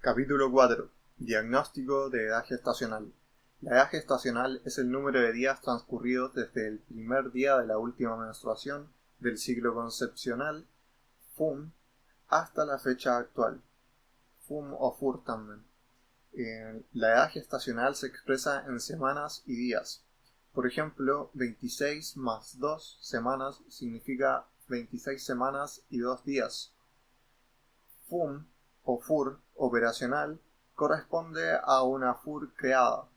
Capítulo 4. Diagnóstico de edad gestacional. La edad gestacional es el número de días transcurridos desde el primer día de la última menstruación del ciclo concepcional, FUM, hasta la fecha actual, FUM o FUR también. La edad gestacional se expresa en semanas y días. Por ejemplo, 26 más 2 semanas significa 26 semanas y 2 días. FUM o FUR operacional corresponde a una FUR creada.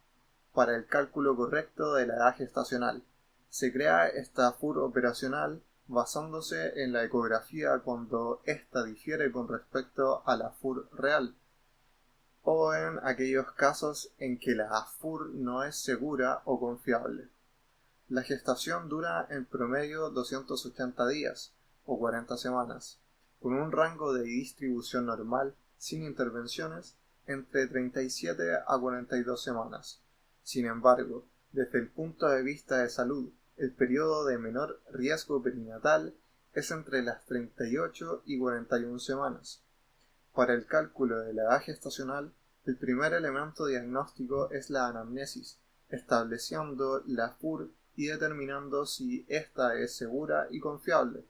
Para el cálculo correcto de la edad gestacional, se crea esta FUR operacional basándose en la ecografía cuando ésta difiere con respecto a la FUR real, o en aquellos casos en que la FUR no es segura o confiable. La gestación dura en promedio 280 días, o 40 semanas, con un rango de distribución normal, sin intervenciones, entre 37 a 42 semanas. Sin embargo, desde el punto de vista de salud, el periodo de menor riesgo perinatal es entre las 38 y 41 semanas. Para el cálculo de la edad gestacional, el primer elemento diagnóstico es la anamnesis, estableciendo la FUR y determinando si ésta es segura y confiable.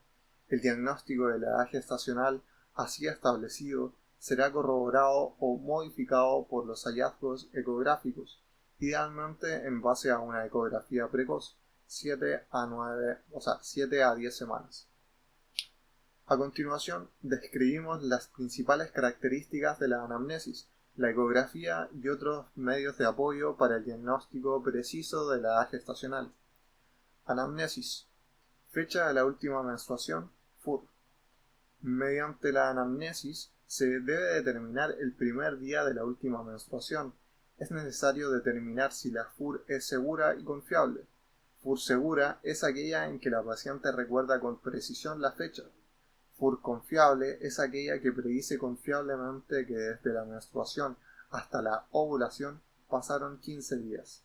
El diagnóstico de la edad gestacional así establecido será corroborado o modificado por los hallazgos ecográficos, idealmente en base a una ecografía precoz, 7 a 10 semanas. A continuación, describimos las principales características de la anamnesis, la ecografía y otros medios de apoyo para el diagnóstico preciso de la edad gestacional. Anamnesis. Fecha de la última menstruación, FUR. Mediante la anamnesis se debe determinar el primer día de la última menstruación. Es necesario determinar si la FUR es segura y confiable. FUR segura es aquella en que la paciente recuerda con precisión la fecha. FUR confiable es aquella que predice confiablemente que desde la menstruación hasta la ovulación pasaron 15 días.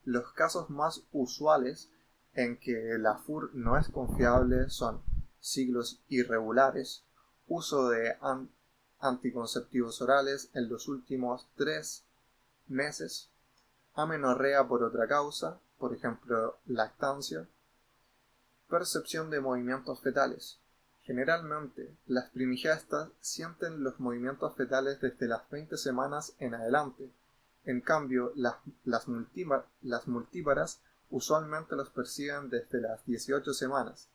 Los casos más usuales en que la FUR no es confiable son ciclos irregulares, uso de anticonceptivos orales en los últimos 3 meses, amenorrea por otra causa, por ejemplo lactancia, percepción de movimientos fetales. Generalmente, las primigestas sienten los movimientos fetales desde las 20 semanas en adelante. En cambio, las multíparas usualmente los perciben desde las 18 semanas.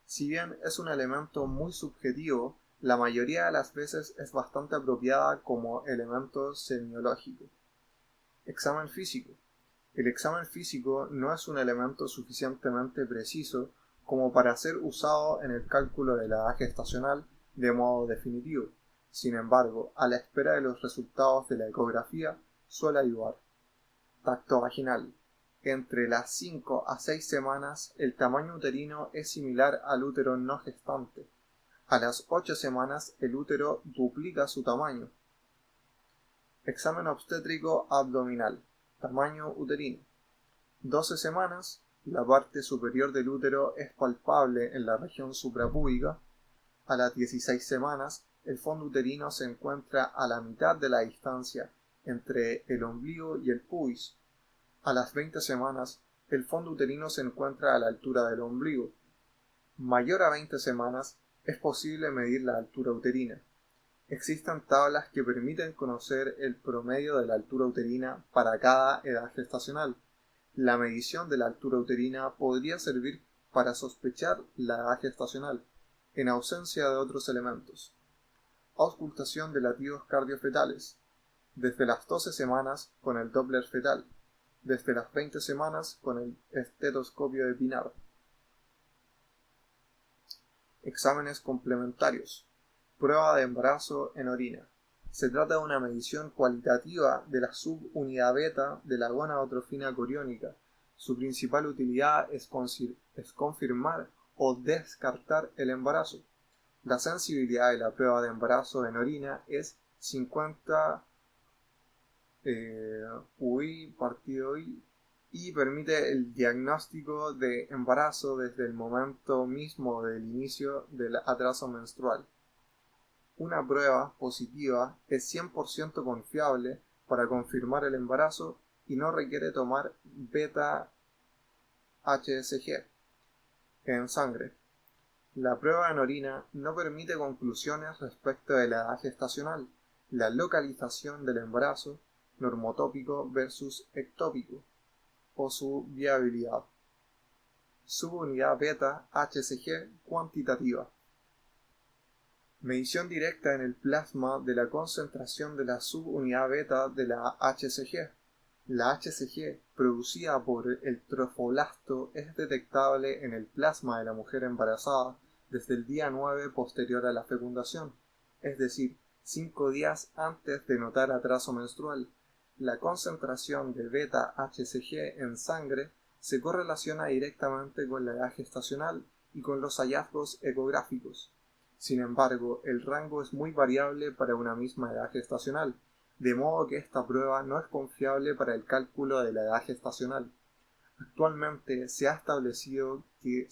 Si bien es un elemento muy subjetivo, la mayoría de las veces es bastante apropiada como elemento semiológico. Examen físico. El examen físico no es un elemento suficientemente preciso como para ser usado en el cálculo de la edad gestacional de modo definitivo. Sin embargo, a la espera de los resultados de la ecografía, suele ayudar. Tacto vaginal. Entre las 5 a 6 semanas, el tamaño uterino es similar al útero no gestante. A las 8 semanas, el útero duplica su tamaño. Examen obstétrico abdominal. Tamaño uterino. 12 semanas, la parte superior del útero es palpable en la región suprapúbica. A las 16 semanas, el fondo uterino se encuentra a la mitad de la distancia entre el ombligo y el pubis. A las 20 semanas, el fondo uterino se encuentra a la altura del ombligo. Mayor a 20 semanas, es posible medir la altura uterina. Existen tablas que permiten conocer el promedio de la altura uterina para cada edad gestacional. La medición de la altura uterina podría servir para sospechar la edad gestacional, en ausencia de otros elementos. Auscultación de latidos cardiofetales. Desde las 12 semanas con el Doppler fetal. Desde las 20 semanas con el estetoscopio de Pinar. Exámenes complementarios. Prueba de embarazo en orina. Se trata de una medición cualitativa de la subunidad beta de la gonadotrofina coriónica. Su principal utilidad es confirmar o descartar el embarazo. La sensibilidad de la prueba de embarazo en orina es 50 UI y permite el diagnóstico de embarazo desde el momento mismo del inicio del atraso menstrual. Una prueba positiva es 100% confiable para confirmar el embarazo y no requiere tomar beta-HCG en sangre. La prueba en orina no permite conclusiones respecto de la edad gestacional, la localización del embarazo, normotópico versus ectópico, o su viabilidad. Subunidad beta-HCG cuantitativa. Medición directa en el plasma de la concentración de la subunidad beta de la HCG. La HCG producida por el trofoblasto es detectable en el plasma de la mujer embarazada desde el día 9 posterior a la fecundación, es decir, 5 días antes de notar atraso menstrual. La concentración de beta-HCG en sangre se correlaciona directamente con la edad gestacional y con los hallazgos ecográficos. Sin embargo, el rango es muy variable para una misma edad gestacional, de modo que esta prueba no es confiable para el cálculo de la edad gestacional. Actualmente se ha establecido que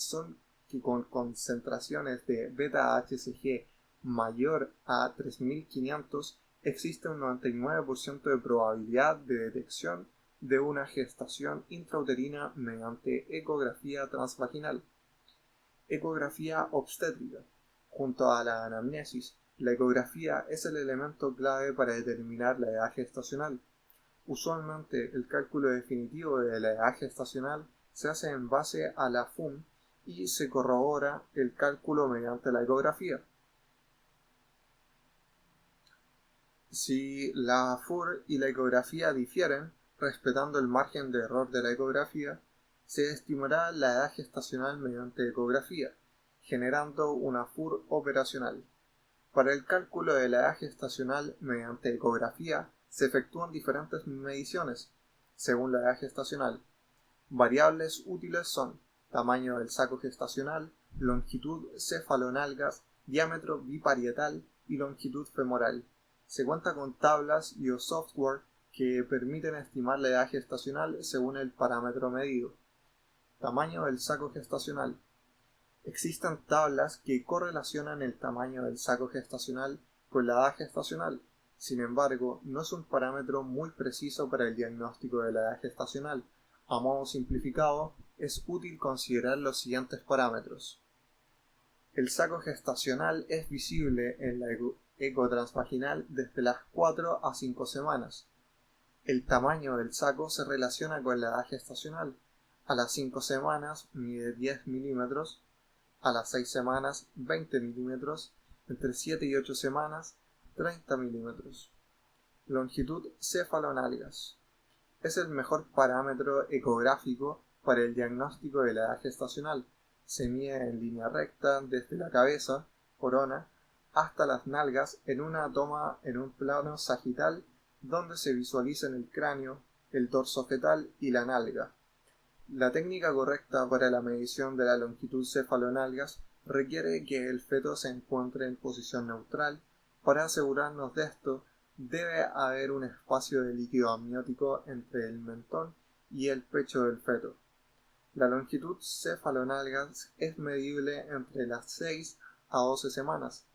con concentraciones de beta-HCG mayor a 3500 existe un 99% de probabilidad de detección de una gestación intrauterina mediante ecografía transvaginal. Ecografía obstétrica. Junto a la anamnesis, la ecografía es el elemento clave para determinar la edad gestacional. Usualmente el cálculo definitivo de la edad gestacional se hace en base a la FUM y se corrobora el cálculo mediante la ecografía. Si la FUR y la ecografía difieren, respetando el margen de error de la ecografía, se estimará la edad gestacional mediante ecografía, generando una FUR operacional. Para el cálculo de la edad gestacional mediante ecografía se efectúan diferentes mediciones, según la edad gestacional. Variables útiles son tamaño del saco gestacional, longitud cefalonalgas, diámetro biparietal y longitud femoral. Se cuenta con tablas y o software que permiten estimar la edad gestacional según el parámetro medido. Tamaño del saco gestacional. Existen tablas que correlacionan el tamaño del saco gestacional con la edad gestacional. Sin embargo, no es un parámetro muy preciso para el diagnóstico de la edad gestacional. A modo simplificado, es útil considerar los siguientes parámetros. El saco gestacional es visible en la eco transvaginal desde las 4 a 5 semanas. El tamaño del saco se relaciona con la edad gestacional. A las 5 semanas mide 10 milímetros, a las 6 semanas 20 milímetros, entre 7 y 8 semanas 30 milímetros. Longitud cefalonalgas. Es el mejor parámetro ecográfico para el diagnóstico de la edad gestacional. Se mide en línea recta desde la cabeza, corona, hasta las nalgas en una toma en un plano sagital donde se visualizan el cráneo, el dorso fetal y la nalga. La técnica correcta para la medición de la longitud cefalonalgas requiere que el feto se encuentre en posición neutral. Para asegurarnos de esto, debe haber un espacio de líquido amniótico entre el mentón y el pecho del feto. La longitud cefalonalgas es medible entre las 6 a 12 semanas.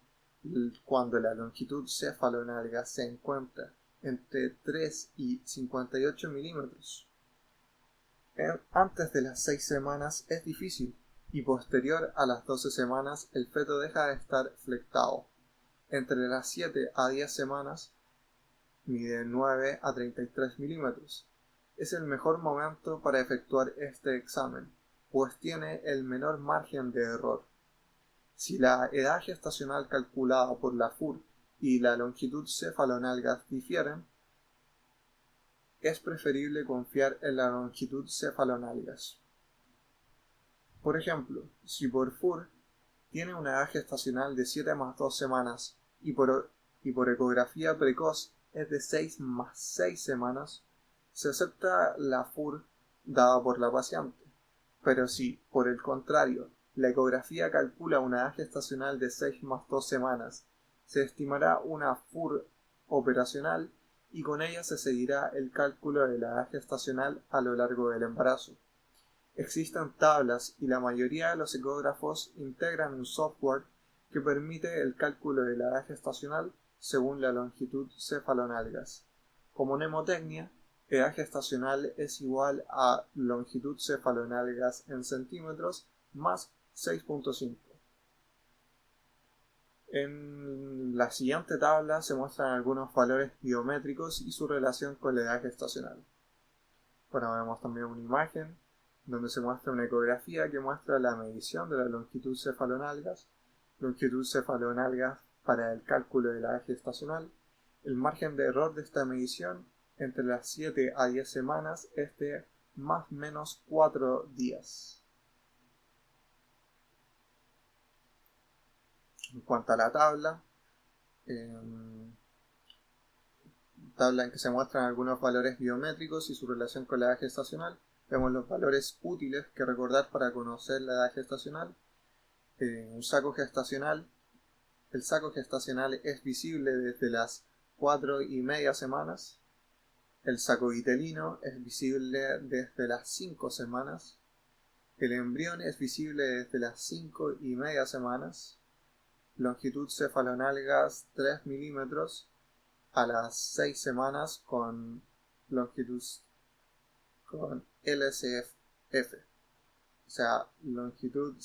Cuando la longitud cefalonalgas se encuentra entre 3 y 58 milímetros. Antes de las 6 semanas es difícil y posterior a las 12 semanas el feto deja de estar flectado. Entre las 7 a 10 semanas mide 9 a 33 milímetros. Es el mejor momento para efectuar este examen, pues tiene el menor margen de error. Si la edad gestacional calculada por la FUR y la longitud cefalonalgas difieren, es preferible confiar en la longitud cefalonalgas. Por ejemplo, si por FUR tiene una edad gestacional de 7 más 2 semanas y por ecografía precoz es de 6 más 6 semanas, se acepta la FUR dada por la paciente. Pero si, por el contrario, la ecografía calcula una edad gestacional de 6 más 2 semanas, se estimará una FUR operacional y con ella se seguirá el cálculo de la edad gestacional a lo largo del embarazo. Existen tablas y la mayoría de los ecógrafos integran un software que permite el cálculo de la edad gestacional según la longitud cefalonalgas. Como mnemotecnia, edad gestacional es igual a longitud cefalonalgas en centímetros más 6.5. En la siguiente tabla se muestran algunos valores biométricos y su relación con la edad gestacional. Bueno, vemos también una imagen donde se muestra una ecografía que muestra la medición de la longitud cefalonalgas para el cálculo de la edad gestacional. El margen de error de esta medición entre las 7 a 10 semanas es de más o menos 4 días. En cuanto a la tabla en que se muestran algunos valores biométricos y su relación con la edad gestacional, vemos los valores útiles que recordar para conocer la edad gestacional. El saco gestacional es visible desde las 4,5 semanas. El saco vitelino es visible desde las 5 semanas. El embrión es visible desde las 5,5 semanas. Longitud cefalonalgas 3 milímetros a las 6 semanas con longitud con LCF. O sea, longitud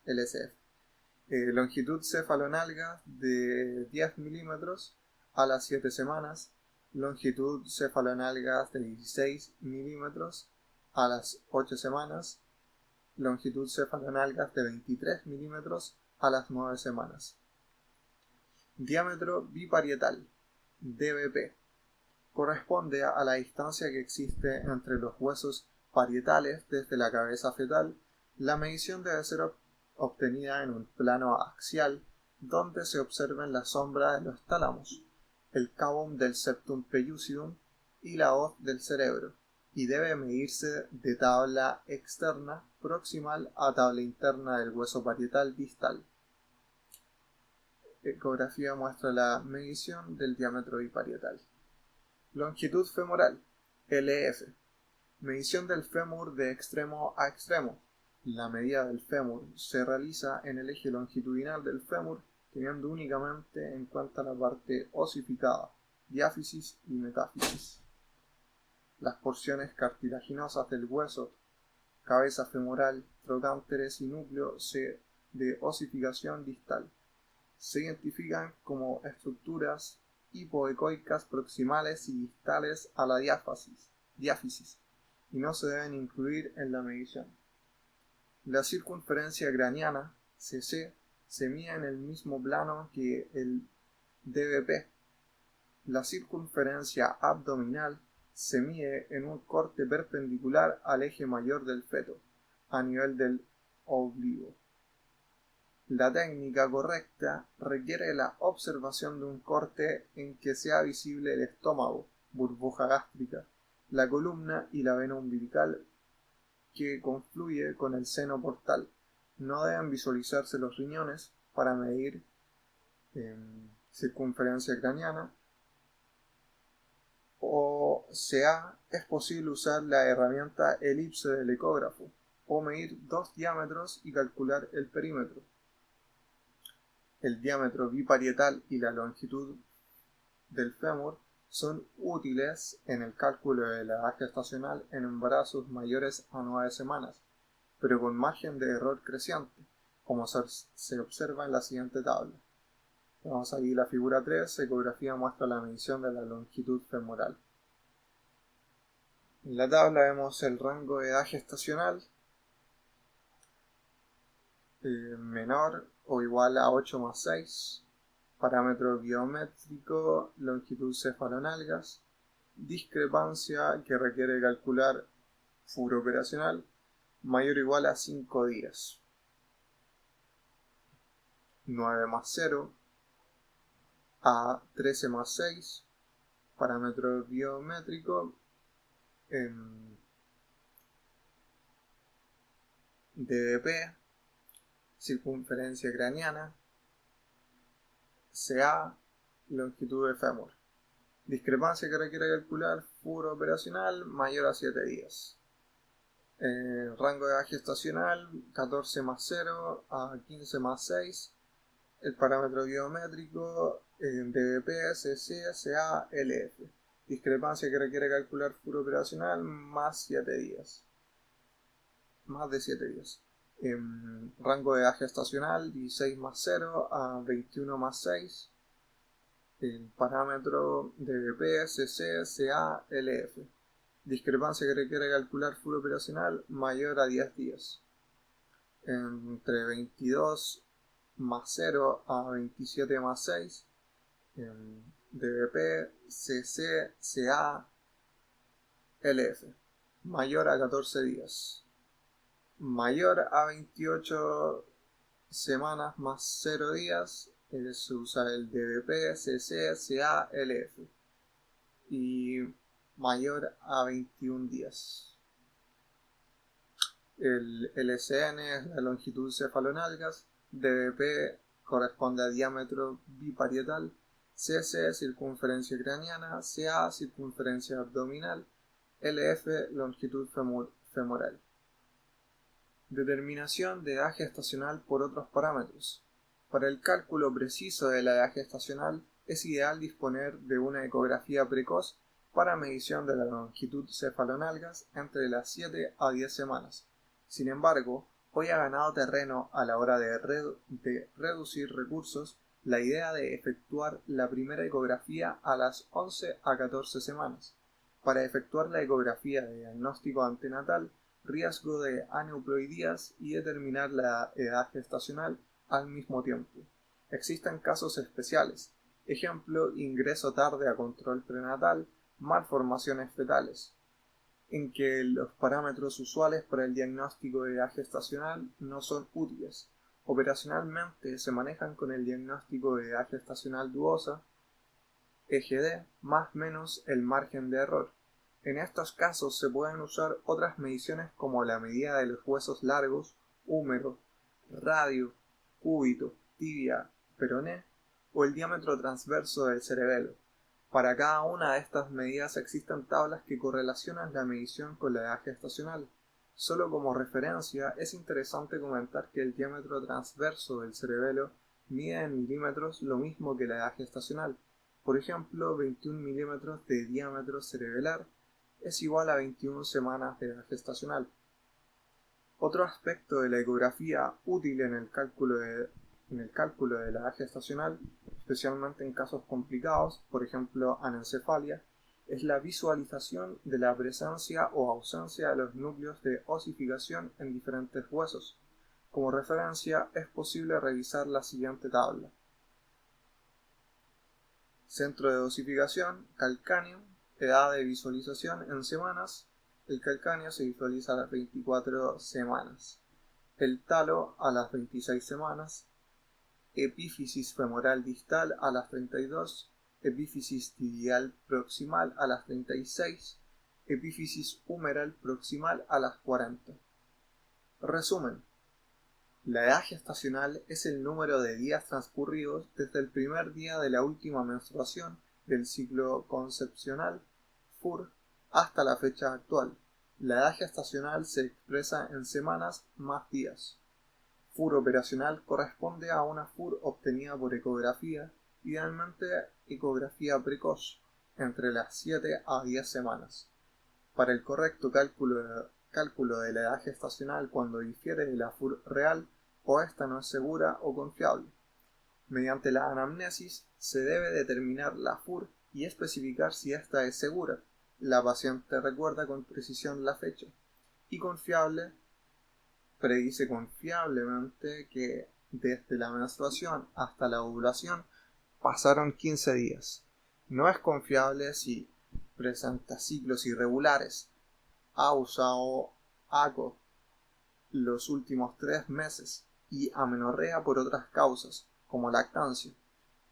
LCF. Longitud cefalonalgas de 10 milímetros a las 7 semanas. Longitud cefalonalgas de 16 milímetros a las 8 semanas. Longitud cefalonalgas de 23 milímetros a las 9 semanas. Diámetro biparietal, DBP, corresponde a la distancia que existe entre los huesos parietales desde la cabeza fetal. La medición debe ser obtenida en un plano axial donde se observen la sombra de los tálamos, el cavum del septum pellucidum y la hoz del cerebro, y debe medirse de tabla externa proximal a tabla interna del hueso parietal distal. Ecografía muestra la medición del diámetro biparietal. Longitud femoral, LF. Medición del fémur de extremo a extremo. La medida del fémur se realiza en el eje longitudinal del fémur, teniendo únicamente en cuenta la parte osificada, diáfisis y metáfisis. Las porciones cartilaginosas del hueso, cabeza femoral, trocánteres y núcleo de osificación distal se identifican como estructuras hipoecoicas proximales y distales a la diáfisis y no se deben incluir en la medición. La circunferencia craneana, CC, se mide en el mismo plano que el DBP. La circunferencia abdominal se mide en un corte perpendicular al eje mayor del feto, a nivel del oblicuo. La técnica correcta requiere la observación de un corte en que sea visible el estómago, burbuja gástrica, la columna y la vena umbilical que confluye con el seno portal. No deben visualizarse los riñones para medir circunferencia craneana. Es posible usar la herramienta elipse del ecógrafo o medir 2 diámetros y calcular el perímetro. El diámetro biparietal y la longitud del fémur son útiles en el cálculo de la edad gestacional en embarazos mayores a 9 semanas, pero con margen de error creciente, como se observa en la siguiente tabla. Vamos aquí la figura 3, ecografía muestra la medición de la longitud femoral. En la tabla vemos el rango de edad gestacional menor o igual a 8 más 6, parámetro biométrico, longitud cefalonalgas, discrepancia que requiere calcular furo operacional, mayor o igual a 5 días. 9 más 0 a 13 más 6, parámetro biométrico, DDP, circunferencia craneana, CA, longitud de fémur. Discrepancia que requiere calcular furo operacional mayor a 7 días. Rango de edad gestacional 14 más 0 a 15 más 6. El parámetro biométrico DBP, CC, CA, LF. Discrepancia que requiere calcular FUR operacional más 7 días. Más de 7 días. Rango de edad gestacional 16 más 0 a 21 más 6. El parámetro DBP, CC, CA, LF. Discrepancia que requiere calcular FUR operacional mayor a 10 días. Entre 22 más 0 a 27 más 6. DBP, CC, CA, LF. Mayor a 14 días. Mayor a 28 semanas más 0 días. Se usa el DBP, CC, CA, LF. Y mayor a 21 días. El LSN es la longitud cefalonalgas. DBP corresponde a diámetro biparietal. CC, circunferencia craneana. CA, circunferencia abdominal. LF, longitud femoral. Determinación de edad gestacional por otros parámetros. Para el cálculo preciso de la edad gestacional es ideal disponer de una ecografía precoz para medición de la longitud cefalonalgas entre las 7 a 10 semanas. Sin embargo, hoy ha ganado terreno a la hora de reducir recursos la idea de efectuar la primera ecografía a las 11 a 14 semanas. Para efectuar la ecografía de diagnóstico antenatal, riesgo de aneuploidías y determinar la edad gestacional al mismo tiempo. Existen casos especiales, ejemplo, ingreso tarde a control prenatal, malformaciones fetales, en que los parámetros usuales para el diagnóstico de edad gestacional no son útiles. Operacionalmente se manejan con el diagnóstico de edad gestacional dudosa, EGD, más menos el margen de error. En estos casos se pueden usar otras mediciones como la medida de los huesos largos, húmero, radio, cúbito, tibia, peroné o el diámetro transverso del cerebelo. Para cada una de estas medidas existen tablas que correlacionan la medición con la edad gestacional. Solo como referencia es interesante comentar que el diámetro transverso del cerebelo mide en milímetros lo mismo que la edad gestacional. Por ejemplo, 21 milímetros de diámetro cerebelar es igual a 21 semanas de edad gestacional. Otro aspecto de la ecografía útil en el cálculo de la edad gestacional, especialmente en casos complicados, por ejemplo anencefalia, es la visualización de la presencia o ausencia de los núcleos de osificación en diferentes huesos. Como referencia es posible revisar la siguiente tabla. Centro de osificación, calcáneo, edad de visualización en semanas. El calcáneo se visualiza a las 24 semanas. El talo a las 26 semanas. Epífisis femoral distal a las 32. Epífisis tibial proximal a las 36. Epífisis humeral proximal a las 40. Resumen. La edad gestacional es el número de días transcurridos desde el primer día de la última menstruación del ciclo concepcional, FUR, hasta la fecha actual. La edad gestacional se expresa en semanas más días. FUR operacional corresponde a una FUR obtenida por ecografía, idealmente ecografía precoz, entre las 7 a 10 semanas. Para el correcto cálculo de la edad gestacional cuando difiere de la FUR real, o esta no es segura o confiable. Mediante la anamnesis se debe determinar la FUR y especificar si esta es segura. La paciente recuerda con precisión la fecha. Y confiable, predice confiablemente que desde la menstruación hasta la ovulación pasaron 15 días. No es confiable si presenta ciclos irregulares, AUSA o ACO los últimos 3 meses y amenorrea por otras causas, como lactancia.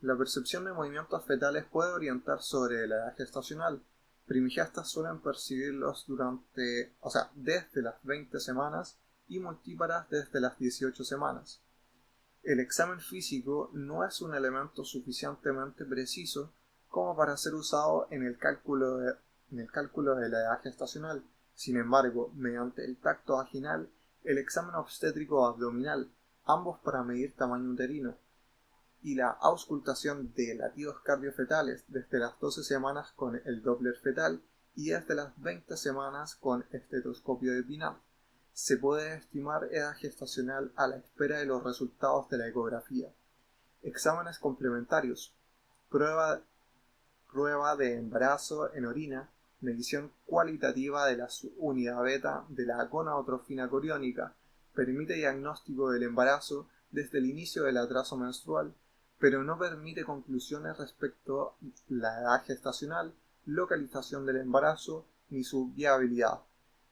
La percepción de movimientos fetales puede orientar sobre la edad gestacional. Primigestas suelen percibirlos desde las 20 semanas y multíparas desde las 18 semanas. El examen físico no es un elemento suficientemente preciso como para ser usado en el cálculo de la edad gestacional. Sin embargo, mediante el tacto vaginal, el examen obstétrico abdominal, ambos para medir tamaño uterino, y la auscultación de latidos cardiofetales desde las 12 semanas con el Doppler fetal y desde las 20 semanas con estetoscopio de Pinat, se puede estimar edad gestacional a la espera de los resultados de la ecografía. Exámenes complementarios: prueba de embarazo en orina, medición cualitativa de la unidad beta de la gonadotrofina coriónica, permite diagnóstico del embarazo desde el inicio del atraso menstrual, pero no permite conclusiones respecto a la edad gestacional, localización del embarazo ni su viabilidad.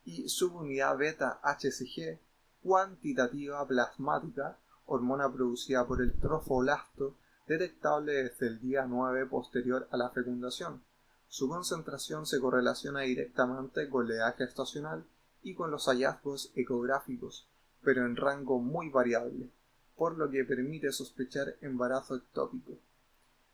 Y subunidad beta HCG, cuantitativa plasmática, hormona producida por el trofoblasto, detectable desde el día 9 posterior a la fecundación. Su concentración se correlaciona directamente con la edad gestacional y con los hallazgos ecográficos, pero en rango muy variable, por lo que permite sospechar embarazo ectópico.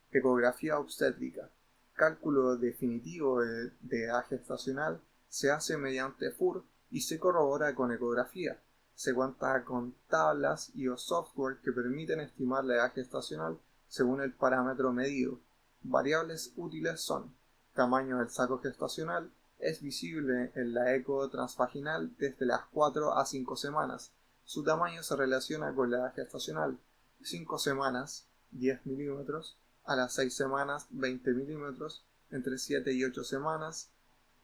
Ecografía obstétrica. Cálculo definitivo de edad gestacional se hace mediante FUR y se corrobora con ecografía. Se cuenta con tablas y o software que permiten estimar la edad gestacional según el parámetro medido. Variables útiles son: tamaño del saco gestacional, es visible en la eco transvaginal desde las 4 a 5 semanas. Su tamaño se relaciona con la edad gestacional: 5 semanas, 10 milímetros, a las 6 semanas, 20 milímetros, entre 7 y 8 semanas,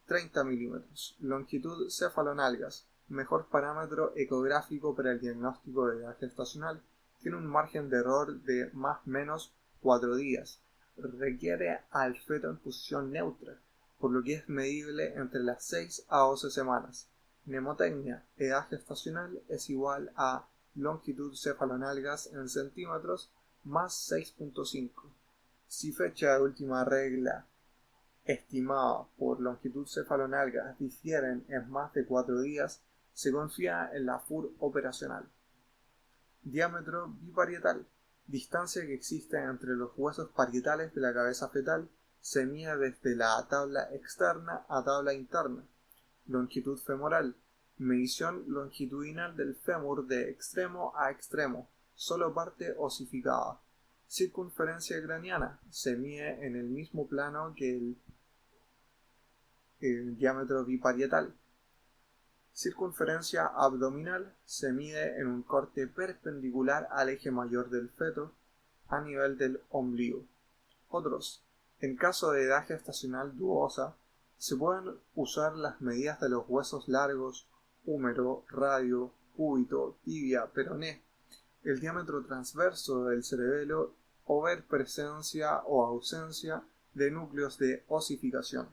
30 milímetros. Longitud cefalonalgas, mejor parámetro ecográfico para el diagnóstico de edad gestacional, tiene un margen de error de más o menos 4 días. Requiere al feto en posición neutra, por lo que es medible entre las 6 a 12 semanas. Mnemotecnia: edad gestacional es igual a longitud cefalonalgas en centímetros más 6.5. Si fecha de última regla estimada por longitud cefalonalgas difieren en más de 4 días, se confía en la FUR operacional. Diámetro biparietal, distancia que existe entre los huesos parietales de la cabeza fetal, se mide desde la tabla externa a tabla interna. Longitud femoral, medición longitudinal del fémur de extremo a extremo, solo parte osificada. Circunferencia craneana, se mide en el mismo plano que el diámetro biparietal. Circunferencia abdominal, se mide en un corte perpendicular al eje mayor del feto, a nivel del ombligo. Otros: en caso de edad gestacional dudosa, se pueden usar las medidas de los huesos largos, húmero, radio, cúbito, tibia, peroné, el diámetro transverso del cerebelo o ver presencia o ausencia de núcleos de osificación.